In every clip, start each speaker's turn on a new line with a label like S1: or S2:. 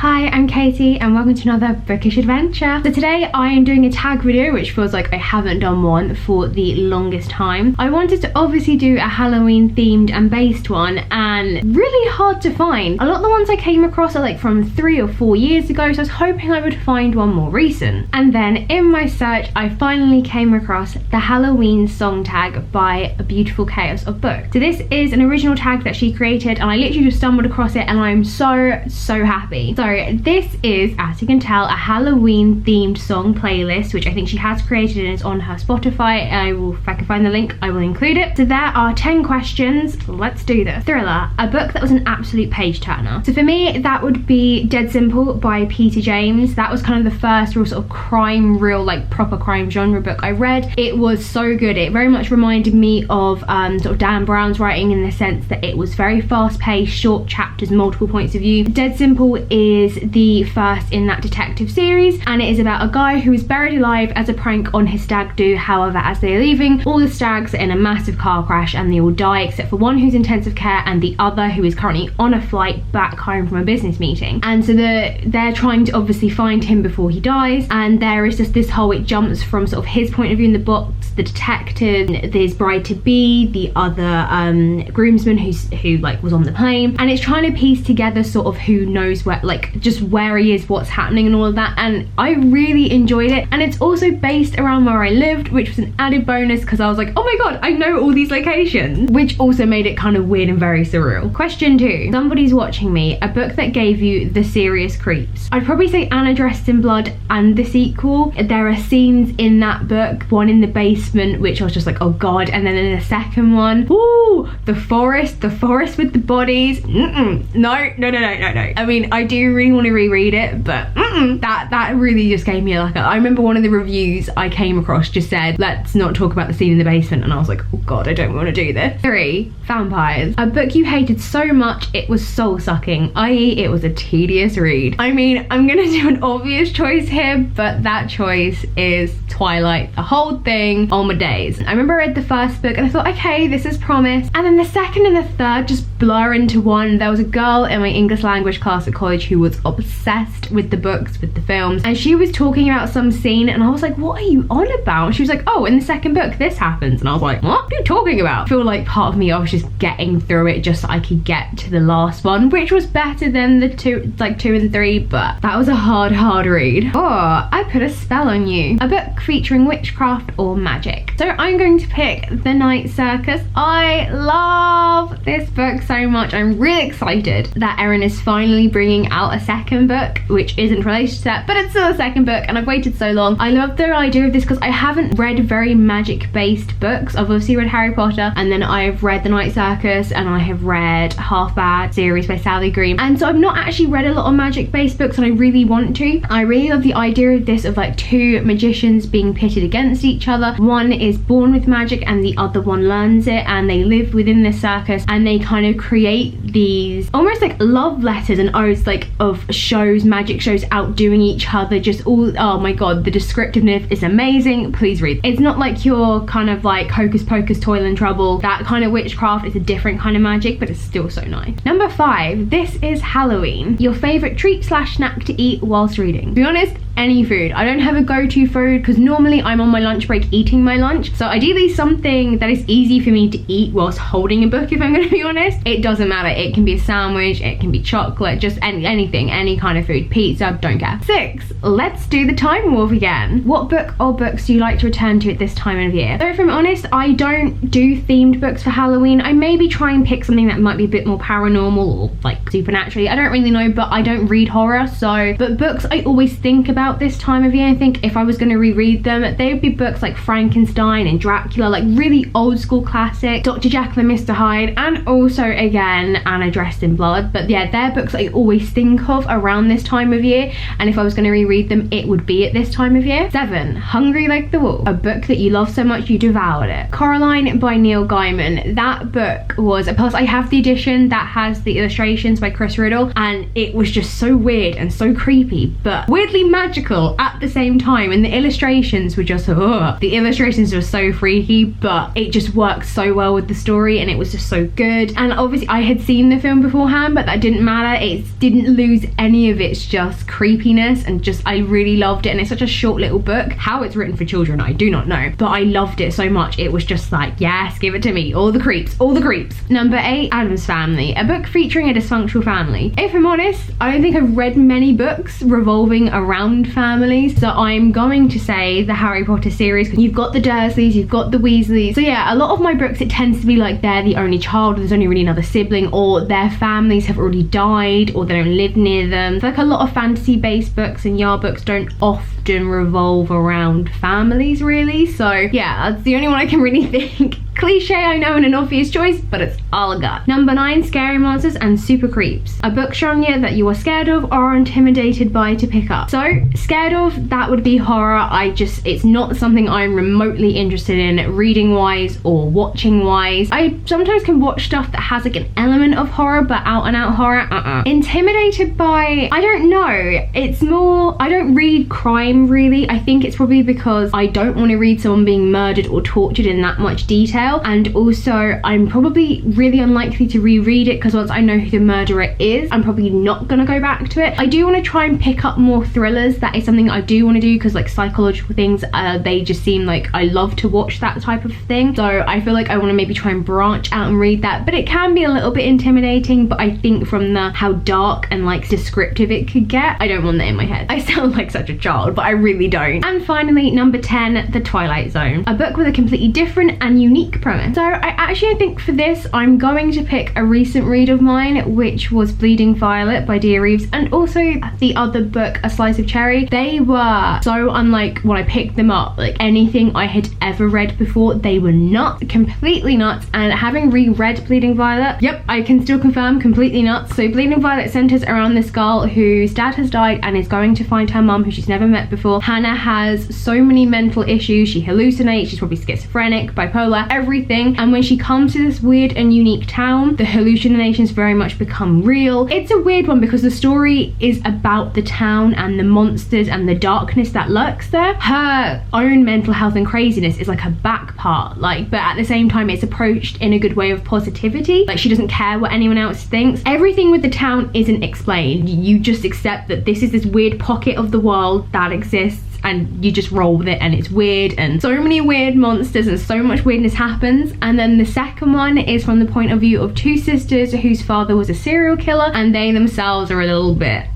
S1: Hi, I'm Katie and welcome to another bookish adventure. So today I am doing a tag video, which feels like I haven't done one for the longest time. I wanted to obviously do a Halloween themed and based one, and really hard to find. A lot of the ones I came across are like from 3 or 4 years ago, so I was hoping I would find one more recent. And then in my search I finally came across the Halloween song tag by A Beautiful Chaos of Books. So this is an original tag that she created and I literally just stumbled across it and I'm so happy. So this is, as you can tell, a Halloween themed song playlist, which I think she has created and is on her Spotify. If I can find the link, I will include it. So there are 10 questions. Let's do this. Thriller, a book that was an absolute page turner. So for me, that would be Dead Simple by Peter James. That was kind of the first real sort of crime, real like proper crime genre book I read. It was so good. It very much reminded me of sort of Dan Brown's writing in the sense that it was very fast paced, short chapters, multiple points of view. Dead Simple is the first in that detective series, and it is about a guy who is buried alive as a prank on his stag do. However, as they're leaving, all the stags are in a massive car crash and they all die except for one who's in intensive care and the other who is currently on a flight back home from a business meeting. And so they're trying to obviously find him before he dies, and there is just this whole, it jumps from sort of his point of view in the book, the detective, his bride to be, the other groomsman who like was on the plane, and it's trying to piece together sort of who knows where, like just where he is, what's happening and all of that, and I really enjoyed it. And it's also based around where I lived, which was an added bonus because I was like, oh my god, I know all these locations, which also made it kind of weird and very surreal. Question 2, Somebody's Watching Me, a book that gave you the serious creeps. I'd probably say Anna Dressed in Blood and the sequel. There are scenes in that book, one in the basement which I was just like, oh god, and then in the second one, ooh, the forest with the bodies. No. I mean, I do really want to reread it, but that really just gave me like I remember one of the reviews I came across just said, let's not talk about the scene in the basement, and I was like, oh god, I don't want to do this. 3, Vampires, a book you hated so much it was soul sucking, i.e. it was a tedious read. I mean, I'm gonna do an obvious choice here, but that choice is Twilight, the whole thing, all my days. I remember I read the first book and I thought, okay, this is promise, and then the second and the third just blur into one. There was a girl in my English language class at college who was obsessed with the books, with the films, and she was talking about some scene and I was like, what are you on about? She was like, oh, in the second book this happens, and I was like, what are you talking about? I feel like part of me, I was just getting through it just so I could get to the last one, which was better than the 2 and 3, but that was a hard read. Oh, I Put a Spell on You, a book featuring witchcraft or magic. So I'm going to pick The Night Circus. I love this book so much. I'm really excited that Erin is finally bringing out a second book, which isn't related to that, but it's still a second book, and I've waited so long. I love the idea of this because I haven't read very magic based books. I've obviously read Harry Potter, and then I've read The Night Circus, and I have read Half Bad series by Sally Green, and so I've not actually read a lot of magic based books, and I really want to. I really love the idea of this, of like 2 magicians being pitted against each other. One is born with magic and the other one learns it, and they live within this circus, and they kind of create these almost like love letters and odes like of shows, magic shows outdoing each other, just all, oh my god, the descriptiveness is amazing. Please read. It's not like your kind of like Hocus Pocus, Toil and Trouble, that kind of witchcraft. It's a different kind of magic, but it's still so nice. Number 5, this is Halloween, your favorite treat / snack to eat whilst reading. To be honest, any food. I don't have a go-to food because normally I'm on my lunch break eating my lunch, so ideally something that is easy for me to eat whilst holding a book, if I'm going to be honest. It doesn't matter, it can be a sandwich, it can be chocolate, just anything, any kind of food, pizza, don't care. 6, let's do the Timewarp again. What book or books do you like to return to at this time of year? So if I'm honest, I don't do themed books for Halloween. I maybe try and pick something that might be a bit more paranormal or like supernaturally, I don't really know, but I don't read horror, so, but books I always think about this time of year. I think if I was going to reread them, they would be books like Frankenstein and Dracula, like really old school classic, Dr. Jekyll and Mr. Hyde, and also again Anna Dressed in Blood. But yeah, they're books I always think of around this time of year, and if I was going to reread them, it would be at this time of year. 7, Hungry Like the Wolf, a book that you love so much you devoured it. Coraline by Neil Gaiman. That book was, plus I have the edition that has the illustrations by Chris Riddle, and it was just so weird and so creepy, but weirdly magical magical at the same time, and the illustrations were just, the illustrations were so freaky, but it just worked so well with the story, and it was just so good. And obviously I had seen the film beforehand, but that didn't matter. It didn't lose any of its just creepiness, and just I really loved it. And it's such a short little book. How it's written for children, I do not know, but I loved it so much. It was just like, yes, give it to me, all the creeps, all the creeps. Number 8, Addams Family, a book featuring a dysfunctional family. If I'm honest, I don't think I've read many books revolving around families, so I'm going to say the Harry Potter series, because you've got the Dursleys, you've got the Weasleys. So yeah, a lot of my books, it tends to be like they're the only child, there's only really another sibling, or their families have already died, or they don't live near them. So like a lot of fantasy based books and YA books don't often revolve around families really. So yeah, that's the only one I can really think. Cliche, I know, and an obvious choice, but it's all I got. Number 9, Scary Monsters and Super Creeps. A book genre that you are scared of or are intimidated by to pick up. So, scared of, that would be horror. It's not something I'm remotely interested in reading wise or watching wise. I sometimes can watch stuff that has like an element of horror, but out and out horror, Intimidated by, I don't know. It's more, I don't read crime really. I think it's probably because I don't want to read someone being murdered or tortured in that much detail. And also I'm probably really unlikely to reread it, because once I know who the murderer is, I'm probably not gonna go back to it. I do want to try and pick up more thrillers. That is something I do want to do, because like psychological things, they just seem like I love to watch that type of thing. So I feel like I want to maybe try and branch out and read that, but it can be a little bit intimidating. But I think from how dark and like descriptive it could get, I don't want that in my head. I sound like such a child, but I really don't. And finally, number 10, The Twilight Zone, a book with a completely different and unique premise. So I think for this I'm going to pick a recent read of mine, which was Bleeding Violet by Dia Reeves, and also the other book, A Slice of Cherry. They were so unlike when I picked them up, like anything I had ever read before. They were nuts, completely nuts. And having reread Bleeding Violet, yep, I can still confirm, completely nuts. So Bleeding Violet centers around this girl whose dad has died and is going to find her mum, who she's never met before. Hannah has so many mental issues. She hallucinates, she's probably schizophrenic, bipolar, everything. And when she comes to this weird and unique town, the hallucinations very much become real. It's a weird one because the story is about the town and the monsters and the darkness that lurks there. Her own mental health and craziness is like a back part, like, but at the same time it's approached in a good way of positivity. Like, she doesn't care what anyone else thinks. Everything with the town isn't explained. You just accept that this is this weird pocket of the world that exists, and you just roll with it, and it's weird, and so many weird monsters and so much weirdness happens. And then the second one is from the point of view of two sisters whose father was a serial killer, and they themselves are a little bit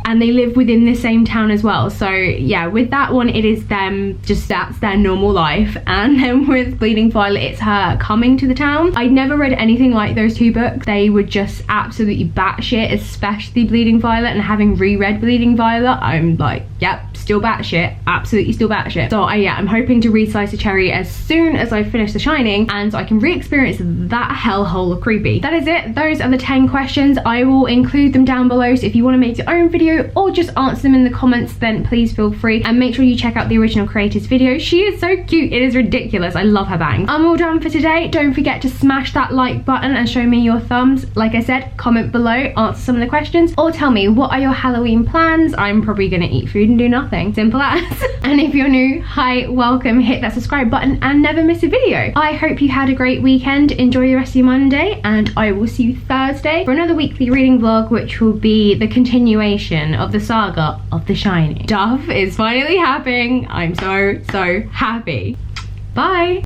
S1: and they live within the same town as well. So yeah, with that one it is them, just that's their normal life. And then with Bleeding Violet, it's her coming to the town. I'd never read anything like those two books. They were just absolutely batshit, especially Bleeding Violet. And having reread Bleeding Violet, I'm like, yep, still batshit, absolutely still batshit. So I'm hoping to read Slice of Cherry as soon as I finish The Shining, and so I can re-experience that hellhole of creepy. That is it. Those are the 10 questions. I will include them down below, so if you want to make your own video or just answer them in the comments, then please feel free. And make sure you check out the original creator's video. She is so cute, it is ridiculous. I love her bangs. I'm all done for today. Don't forget to smash that like button and show me your thumbs. Like I said, comment below, answer some of the questions, or tell me what are your Halloween plans. I'm probably gonna eat food and do nothing, simple as. And if you're new, hi, welcome, hit that subscribe button and never miss a video. I hope you had a great weekend. Enjoy the rest of your Monday, and I will see you Thursday for another weekly reading vlog, which will be the continuation of the saga of The Shining. Stuff is finally happening. I'm so happy. Bye.